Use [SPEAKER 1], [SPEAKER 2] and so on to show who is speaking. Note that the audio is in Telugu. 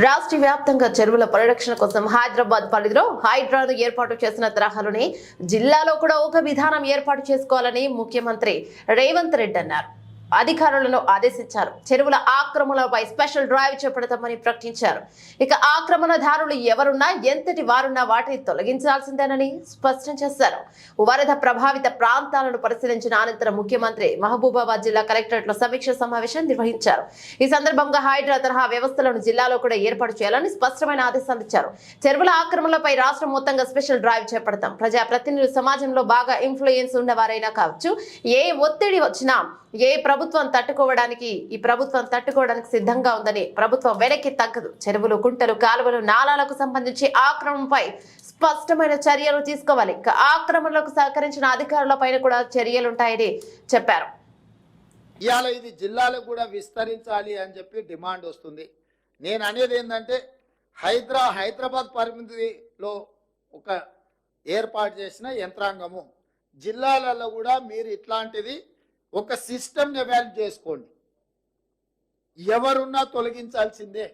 [SPEAKER 1] రాష్ట్ర వ్యాప్తంగా చెరువుల పరిరక్షణ కోసం హైదరాబాద్ పరిధిలో హైడ్రాను ఏర్పాటు చేసిన తరహాలోనే జిల్లాలో కూడా ఒక విధానం ఏర్పాటు చేసుకోవాలని ముఖ్యమంత్రి రేవంత్ రెడ్డి అన్నారు. అధికారులను ఆదేశించారు. చెరువుల ఆక్రమణలపై స్పెషల్ డ్రైవ్ చేపడతామని ప్రకటించారు. ఇక ఆక్రమణదారులు ఎవరున్నా ఎంతటి వారున్నా వాటిని తొలగించాల్సిందేనని స్పష్టం చేశారు. వరద ప్రభావిత ప్రాంతాలను పరిశీలించిన అనంతరం ముఖ్యమంత్రి మహబూబాబాద్ జిల్లా కలెక్టరేట్ లో సమీక్ష సమావేశం నిర్వహించారు. ఈ సందర్భంగా హైడ్రా తరహా వ్యవస్థలను జిల్లాలో కూడా ఏర్పాటు చేయాలని స్పష్టమైన ఆదేశాలు ఇచ్చారు. చెరువుల ఆక్రమణలపై రాష్ట్రం మొత్తంగా స్పెషల్ డ్రైవ్ చేపడతాం. ప్రజాప్రతినిధులు సమాజంలో బాగా ఇన్ఫ్లుయెన్స్ ఉన్నవారైనా కావచ్చు, ఏ ఒత్తిడి వచ్చినా ఈ ప్రభుత్వం తట్టుకోవడానికి సిద్ధంగా ఉందని, ప్రభుత్వం వెనక్కి తగ్గదు. చెరువులు, కుంటలు, కాలువలు, నాలాలకు సంబంధించి ఆక్రమణపై స్పష్టమైన చర్యలు తీసుకోవాలి. ఆక్రమణలకు సహకరించిన అధికారులపైన కూడా చర్యలుంటాయని చెప్పారు.
[SPEAKER 2] ఇవాళ ఇది జిల్లాలకు కూడా విస్తరించాలి అని చెప్పి డిమాండ్ వస్తుంది. నేను అనేది ఏంటంటే హైదరాబాద్ పరిమితిలో ఒక ఏర్పాటు చేసిన యంత్రాంగము జిల్లాలలో కూడా మీరు ఇట్లాంటిది ఒక సిస్టమ్ని ఎవాల్వ్ చేసుకోండి. ఎవరున్నా తొలగించాల్సిందే.